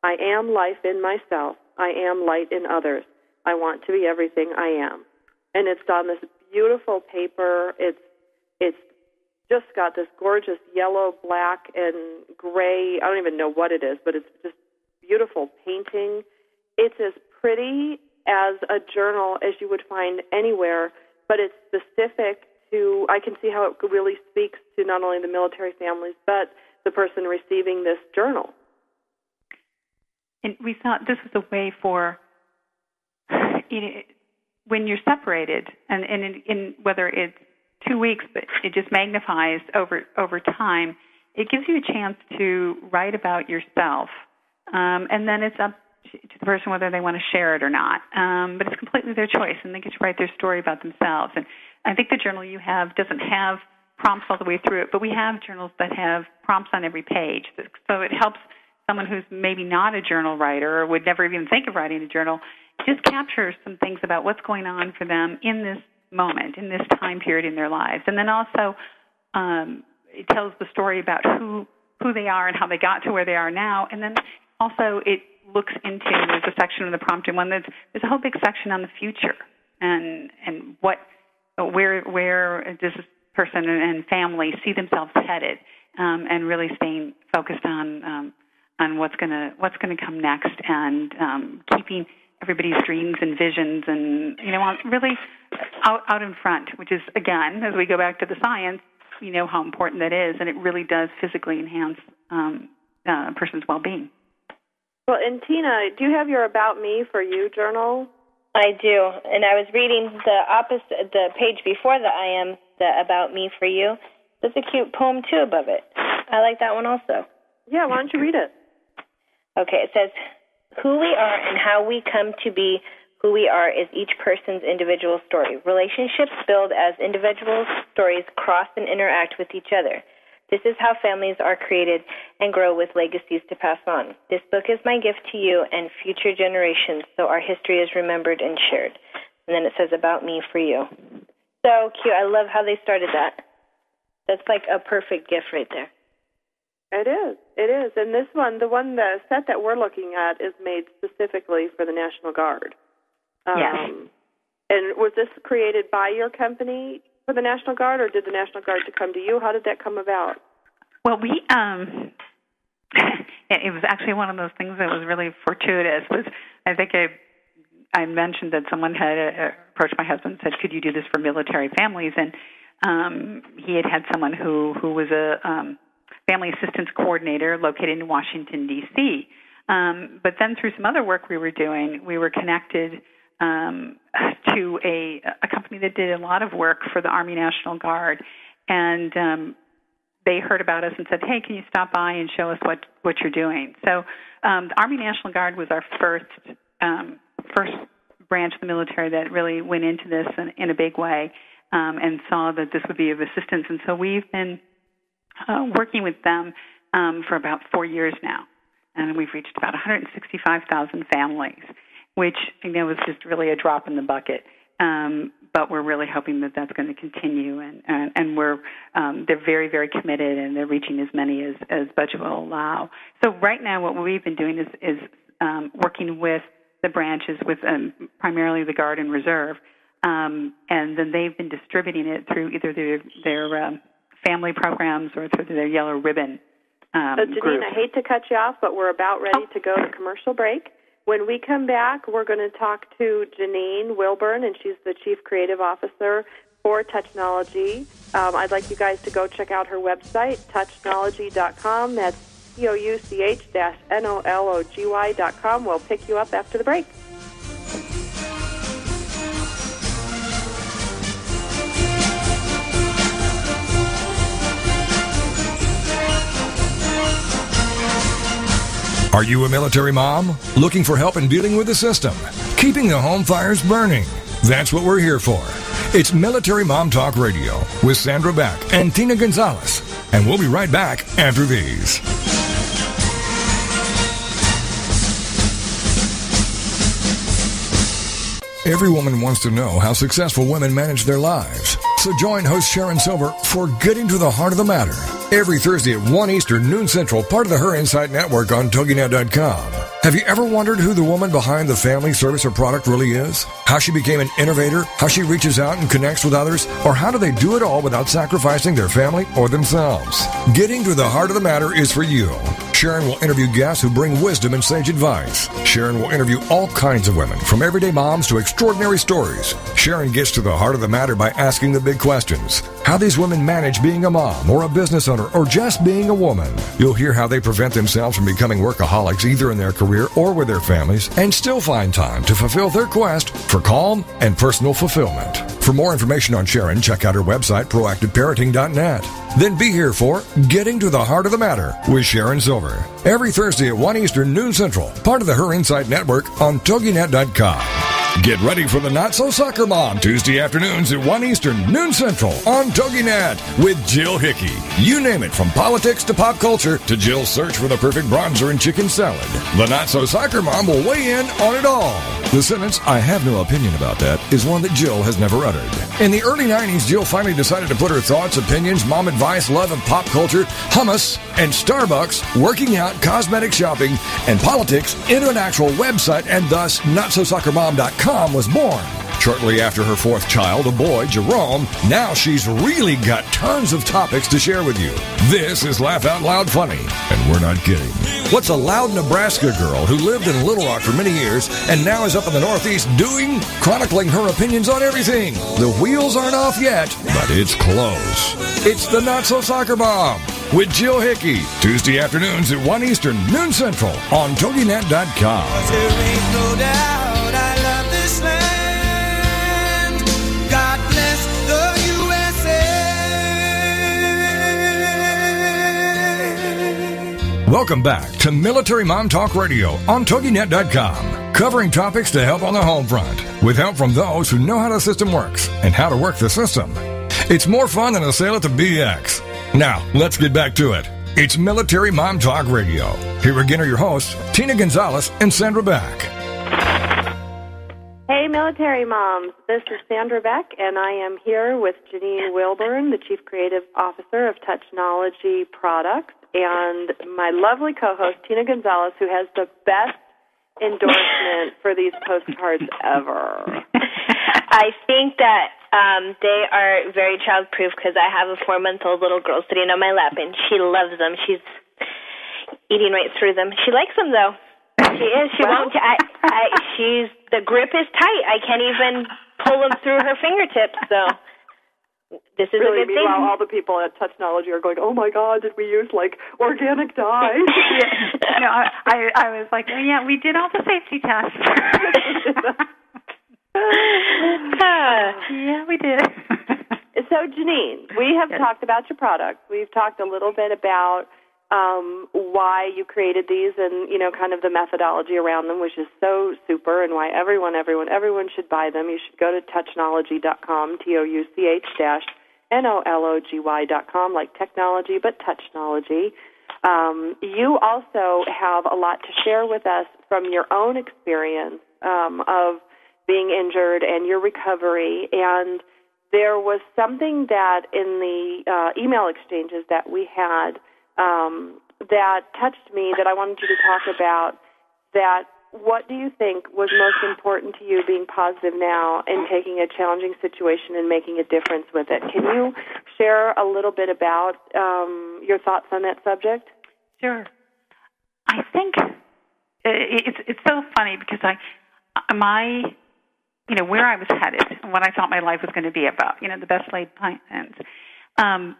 I am life in myself. I am light in others. I want to be everything I am. And it's on this beautiful paper. It's just got this gorgeous yellow, black, and gray. I don't even know what it is, but it's just beautiful painting. It's as pretty as a journal as you would find anywhere, but it's specific to, I can see how it really speaks to not only the military families, but the person receiving this journal. And we thought this was a way for, when you're separated, and in whether it's 2 weeks, but it just magnifies over time, it gives you a chance to write about yourself. And then it's up to the person whether they want to share it or not. But it's completely their choice, and they get to write their story about themselves. And I think the journal you have doesn't have prompts all the way through it, but we have journals that have prompts on every page. So it helps someone who's maybe not a journal writer or would never even think of writing a journal, just capture some things about what's going on for them in this moment, in this time period in their lives. And then also it tells the story about who they are and how they got to where they are now. And then also it looks into, there's a section of the prompting one there's a whole big section on the future and where does this person and family see themselves headed, and really staying focused on what's gonna come next, and keeping everybody's dreams and visions and really out in front, which is, again, as we go back to the science, we know how important that is, and it really does physically enhance a person's well-being. Well, and Tina, do you have your About Me for You journal? I do, and I was reading the page before the I Am, the About Me for You. There's a cute poem, too, above it. I like that one also. Yeah, why don't you read it? Okay, it says, who we are and how we come to be who we are is each person's individual story. Relationships build as individual stories cross and interact with each other. This is how families are created and grow with legacies to pass on. This book is my gift to you and future generations, so our history is remembered and shared. And then it says, About Me for You. So cute. I love how they started that. That's like a perfect gift right there. It is. And this one, the set that we're looking at is made specifically for the National Guard. Yes. And was this created by your company for the National Guard, or did the National Guard come to you? How did that come about? Well, it was actually one of those things that was really fortuitous. I think I mentioned that someone had approached my husband and said, could you do this for military families? And he had someone who was a family assistance coordinator located in Washington, D.C. But then through some other work we were doing, we were connected to a company that did a lot of work for the Army National Guard, and they heard about us and said, hey, can you stop by and show us what you're doing? So the Army National Guard was our first branch of the military that really went into this in a big way, and saw that this would be of assistance. And so we've been working with them for about 4 years now, and we've reached about 165,000 families, which was just really a drop in the bucket. But we're really hoping that that's going to continue, and they're very, very committed, and they're reaching as many as budget will allow. So right now, what we've been doing is working with the branches, with primarily the Guard and Reserve, and then they've been distributing it through either their family programs or through their Yellow Ribbon Janine, group. I hate to cut you off, but we're about ready to go to commercial break. When we come back, we're going to talk to Janine Wilburn, and she's the Chief Creative Officer for Touch-Nology. I'd like you guys to go check out her website, Touch-Nology.com. That's TOUCH-NOLOGY.com. We'll pick you up after the break. Are you a military mom? Looking for help in dealing with the system? Keeping the home fires burning? That's what we're here for. It's Military Mom Talk Radio with Sandra Beck and Tina Gonzalez. And we'll be right back after these. Every woman wants to know how successful women manage their lives. So join host Sharon Silver for Getting to the Heart of the Matter. Every Thursday at 1 Eastern, noon Central, part of the Her Insight Network on TogiNet.com. Have you ever wondered who the woman behind the family, service, or product really is? How she became an innovator? How she reaches out and connects with others? Or how do they do it all without sacrificing their family or themselves? Getting to the Heart of the Matter is for you. Sharon will interview guests who bring wisdom and sage advice. Sharon will interview all kinds of women, from everyday moms to extraordinary stories. Sharon gets to the heart of the matter by asking the big questions. How these women manage being a mom or a business owner or just being a woman. You'll hear how they prevent themselves from becoming workaholics either in their career or with their families and still find time to fulfill their quest for calm and personal fulfillment. For more information on Sharon, check out her website, proactiveparenting.net. Then be here for Getting to the Heart of the Matter with Sharon Silver. Every Thursday at 1 Eastern, noon Central, part of the Her Insight Network on TogiNet.com. Get ready for the Not So Soccer Mom, Tuesday afternoons at 1 Eastern, noon Central, on TogiNet with Jill Hickey. You name it, from politics to pop culture to Jill's search for the perfect bronzer and chicken salad. The Not So Soccer Mom will weigh in on it all. The sentence, "I have no opinion about that," is one that Jill has never uttered. In the early 90s, Jill finally decided to put her thoughts, opinions, mom advice, love of pop culture, hummus, and Starbucks, working out, cosmetic shopping, and politics into an actual website, and thus NotSoSoccerMom.com was born. Shortly after her fourth child, a boy, Jerome, now she's really got tons of topics to share with you. This is Laugh Out Loud Funny, and we're not kidding. What's a loud Nebraska girl who lived in Little Rock for many years and now is up in the Northeast doing? Chronicling her opinions on everything. The wheels aren't off yet, but it's close. It's the Not So Soccer Mom with Jill Hickey, Tuesday afternoons at 1 Eastern, noon Central, on TogiNet.com. There ain't no doubt I love this land. God bless the USA. Welcome back to Military Mom Talk Radio on TogiNet.com, covering topics to help on the home front, with help from those who know how the system works and how to work the system. It's more fun than a sale at the BX. Now, let's get back to it. It's Military Mom Talk Radio. Here again are your hosts, Tina Gonzalez and Sandra Beck. Hey, military moms. This is Sandra Beck, and I am here with Janine Wilburn, the Chief Creative Officer of Touch-Nology Products, and my lovely co-host, Tina Gonzalez, who has the best endorsement for these postcards ever. I think that they are very child-proof because I have a 4-month-old little girl sitting on my lap, and she loves them. She's eating right through them. She likes them, though. She is. She won't. The grip is tight. I can't even pull them through her fingertips. So this is really, a good thing. Meanwhile, all the people at Touch-Nology are going, "Oh my God, did we use like organic dye?" I was like, oh, yeah, we did all the safety tests. Yeah, we did. So, Janine, we have talked about your products. We've talked a little bit about why you created these and, kind of the methodology around them, which is so super, and why everyone should buy them. You should go to Touch-Nology.com, TOUCH-NOLOGY.com, like technology, but Touch-Nology. You also have a lot to share with us from your own experience of being injured and your recovery, and there was something that in the email exchanges that we had that touched me that I wanted you to talk about. That what do you think was most important to you being positive now and taking a challenging situation and making a difference with it? Can you share a little bit about your thoughts on that subject? Sure. I think it's so funny because where I was headed and what I thought my life was going to be about, the best laid plans. And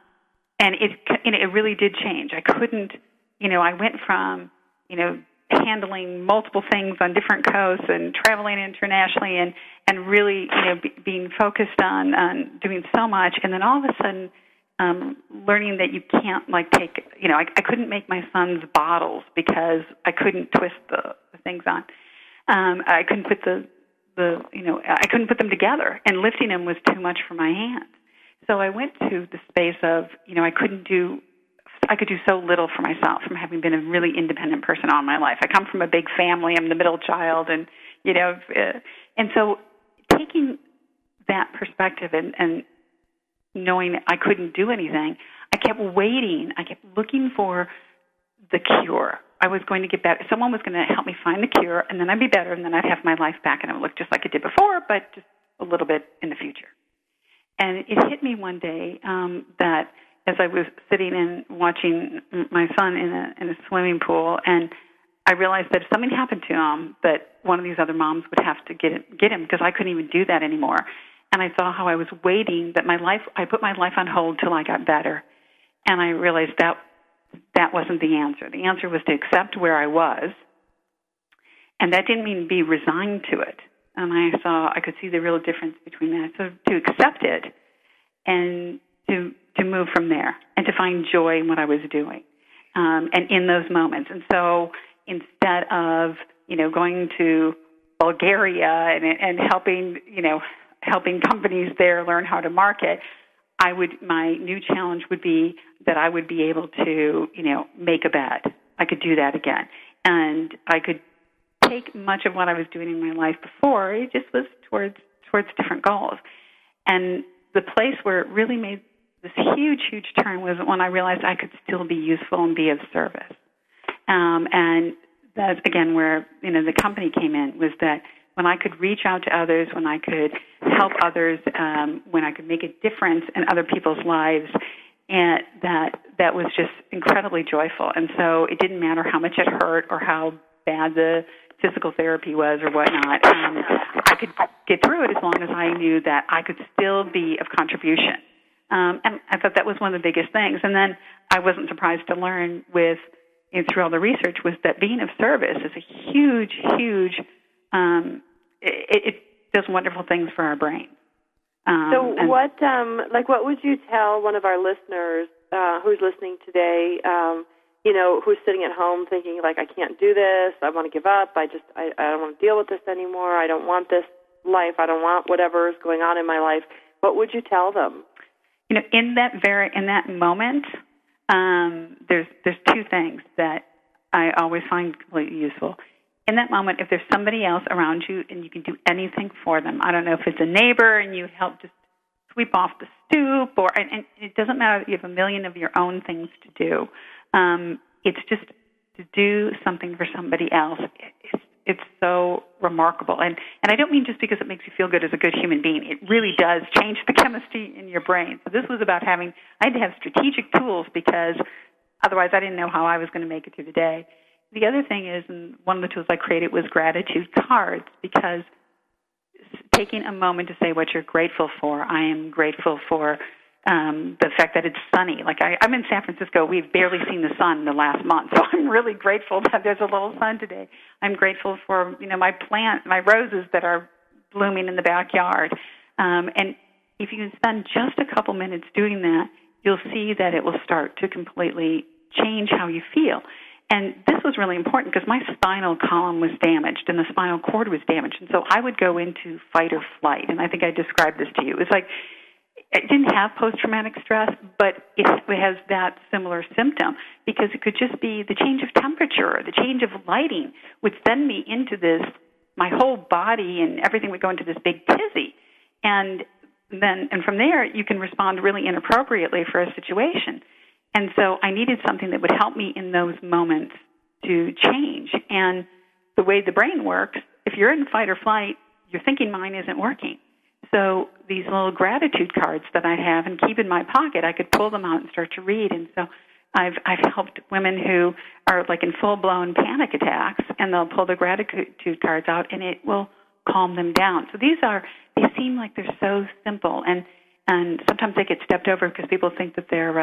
it really did change. I couldn't, I went from, handling multiple things on different coasts and traveling internationally and really, being focused on doing so much. And then all of a sudden, learning that you can't take, I couldn't make my son's bottles because I couldn't twist the things on. I couldn't put I couldn't put them together, and lifting them was too much for my hands. So I went to the space of, I could do so little for myself from having been a really independent person all my life. I come from a big family. I'm the middle child, and, and so taking that perspective and knowing I couldn't do anything, I kept waiting. I kept looking for the cure. I was going to get better. Someone was going to help me find the cure, and then I'd be better, and then I'd have my life back, and it would look just like it did before, but just a little bit in the future. And it hit me one day that as I was sitting and watching my son in a swimming pool, and I realized that if something happened to him, that one of these other moms would have to get him because I couldn't even do that anymore. And I saw how I was waiting, that I put my life on hold till I got better. And I realized that wasn't the answer. The answer was to accept where I was, and that didn't mean be resigned to it. And I could see the real difference between that. So to accept it and to move from there and to find joy in what I was doing and in those moments. And so instead of, going to Bulgaria and helping companies there learn how to market, my new challenge would be that I would be able to, make a bed. I could do that again. And I could take much of what I was doing in my life before. It just was towards different goals. And the place where it really made this huge, huge turn was when I realized I could still be useful and be of service. And that's, again, where, the company came in, was that when I could reach out to others, when I could help others, when I could make a difference in other people's lives, and that was just incredibly joyful. And so it didn't matter how much it hurt or how bad the physical therapy was or whatnot. I could get through it as long as I knew that I could still be of contribution. And I thought that was one of the biggest things. And then I wasn't surprised to learn through all the research was that being of service is a huge, huge, it does wonderful things for our brain. So what would you tell one of our listeners who's listening today, who's sitting at home thinking, like, I can't do this, I want to give up, I don't want to deal with this anymore, I don't want this life, I don't want whatever is going on in my life. What would you tell them? In that moment, there's two things that I always find completely useful. In that moment, if there's somebody else around you and you can do anything for them, I don't know if it's a neighbor and you help just sweep off the stoop, and it doesn't matter that you have a million of your own things to do. It's just to do something for somebody else. It's so remarkable. And I don't mean just because it makes you feel good as a good human being. It really does change the chemistry in your brain. So this was about I had to have strategic tools because otherwise I didn't know how I was going to make it through the day. The other thing is, and one of the tools I created was gratitude cards, because taking a moment to say what you're grateful for. I am grateful for the fact that it's sunny. Like I'm in San Francisco. We've barely seen the sun in the last month, so I'm really grateful that there's a little sun today. I'm grateful for my roses that are blooming in the backyard. And if you can spend just a couple minutes doing that, you'll see that it will start to completely change how you feel. And this was really important because my spinal column was damaged and the spinal cord was damaged. And so I would go into fight or flight. And I think I described this to you. It's like it didn't have post-traumatic stress, but it has that similar symptom because it could just be the change of temperature or the change of lighting would send me into this, my whole body and everything would go into this big tizzy. And from there, you can respond really inappropriately for a situation. And so I needed something that would help me in those moments to change. And the way the brain works, if you're in fight or flight, your thinking mind isn't working. So these little gratitude cards that I have and keep in my pocket, I could pull them out and start to read. And so I've helped women who are like in full-blown panic attacks, and they'll pull the gratitude cards out, and it will calm them down. So they seem like they're so simple, and sometimes they get stepped over because people think that they're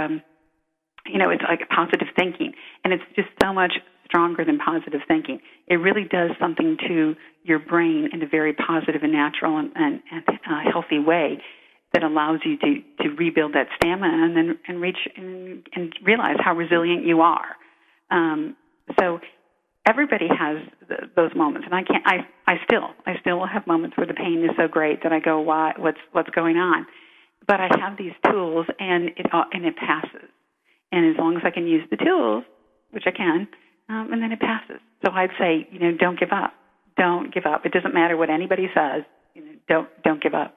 it's like positive thinking, and it's just so much stronger than positive thinking. It really does something to your brain in a very positive and natural and healthy way that allows you to rebuild that stamina and reach and realize how resilient you are. So everybody has those moments, and I still will have moments where the pain is so great that I go, why? What's going on? But I have these tools, and it passes. And as long as I can use the tools, which I can, and then it passes. So I'd say, don't give up. Don't give up. It doesn't matter what anybody says. Don't give up.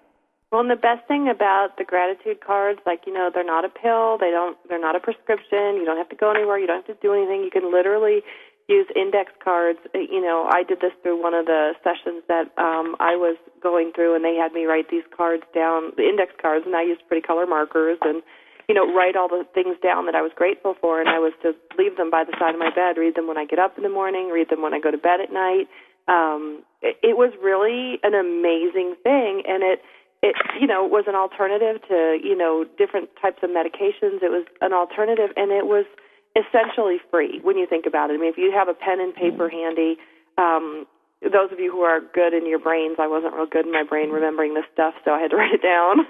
Well, and the best thing about the gratitude cards, they're not a pill. They're not a prescription. You don't have to go anywhere. You don't have to do anything. You can literally use index cards. I did this through one of the sessions that I was going through, and they had me write these cards down, the index cards, and I used pretty color markers and write all the things down that I was grateful for, and I was to leave them by the side of my bed, read them when I get up in the morning, read them when I go to bed at night. It was really an amazing thing, and it was an alternative to, different types of medications. It was an alternative, and it was essentially free when you think about it. I mean, if you have a pen and paper handy, those of you who are good in your brains, I wasn't real good in my brain remembering this stuff, so I had to write it down.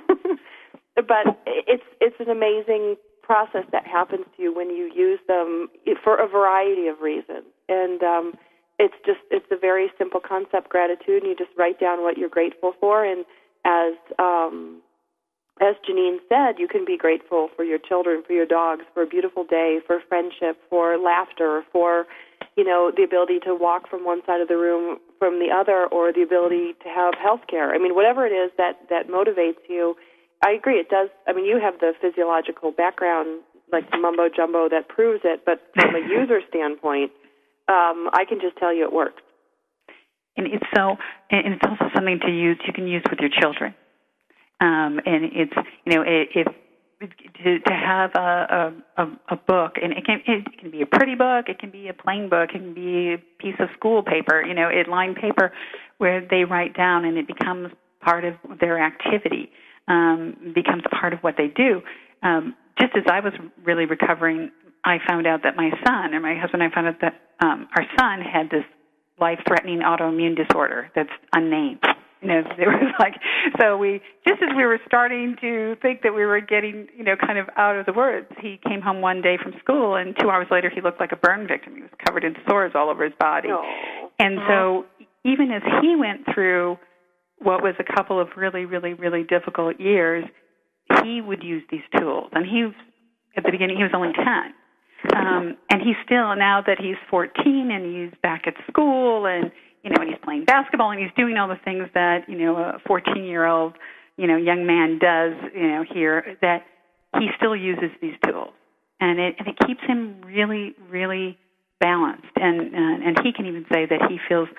But it's an amazing process that happens to you when you use them for a variety of reasons. And it's a very simple concept, gratitude, and you just write down what you're grateful for. And as Janine said, you can be grateful for your children, for your dogs, for a beautiful day, for friendship, for laughter, for, the ability to walk from one side of the room from the other, or the ability to have health care. I mean, whatever it is that motivates you, I agree, it does. I mean, you have the physiological background, like the mumbo-jumbo that proves it, but from a user standpoint, I can just tell you it works. And it's also something you can use with your children. And it's, if to have a book, and it can be a pretty book, it can be a plain book, it can be a piece of school paper, lined paper where they write down, and it becomes part of their activity, becomes part of what they do. Just as I was really recovering, I found out that my husband, I found out that our son had this life-threatening autoimmune disorder that's unnamed. It was like, so just as we were starting to think that we were getting, kind of out of the woods, he came home one day from school, and 2 hours later he looked like a burn victim. He was covered in sores all over his body. And so even as he went through what was a couple of really, really, really difficult years, he would use these tools. And at the beginning, he was only 10. And he's still, now that he's 14 and he's back at school and, and he's playing basketball and he's doing all the things that, a 14-year-old, young man does, here, that he still uses these tools. And it keeps him really, really balanced. And he can even say that he feels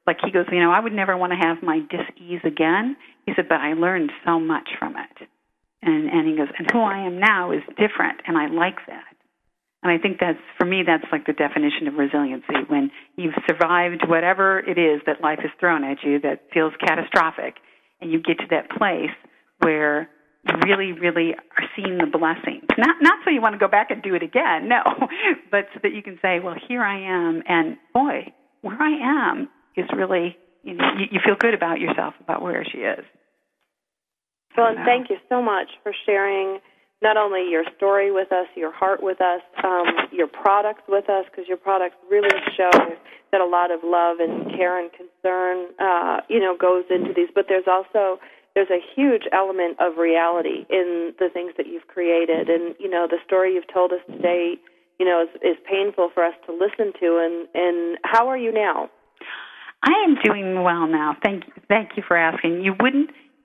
like, he goes, I would never want to have my dis-ease again. He said, but I learned so much from it. And he goes, and who I am now is different, and I like that. And I think for me, that's like the definition of resiliency. When you've survived whatever it is that life has thrown at you that feels catastrophic, and you get to that place where you really, really are seeing the blessings. Not so you want to go back and do it again, no, but so that you can say, well, here I am, and boy, where I am is really, you feel good about yourself, about where she is. Well, and thank you so much for sharing not only your story with us, your heart with us, your products with us, because your products really show that a lot of love and care and concern, goes into these. But there's a huge element of reality in the things that you've created. And, the story you've told us today, is painful for us to listen to. And how are you now? I am doing well now. Thank you for asking.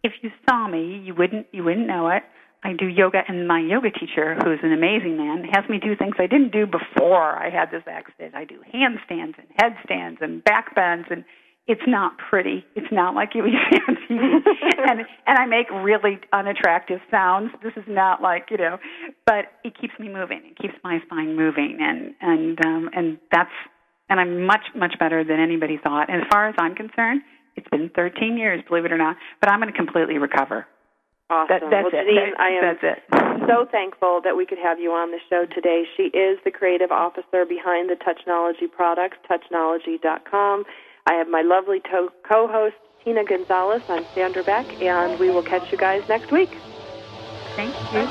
If you saw me, you wouldn't know it. I do yoga, and my yoga teacher, who's an amazing man, has me do things I didn't do before I had this accident. I do handstands and headstands and back bends, and it's not pretty. It's not like you see on TV. and I make really unattractive sounds. This is not like, but it keeps me moving. It keeps my spine moving, and I'm much, much better than anybody thought. And as far as I'm concerned, it's been 13 years, believe it or not, but I'm going to completely recover. Awesome. That's it. Janine, I am that's it. So thankful that we could have you on the show today. She is the creative officer behind the Touch-Nology products, Touch-Nology.com. I have my lovely co-host, Tina Gonzalez. I'm Sandra Beck, and we will catch you guys next week. Thank you.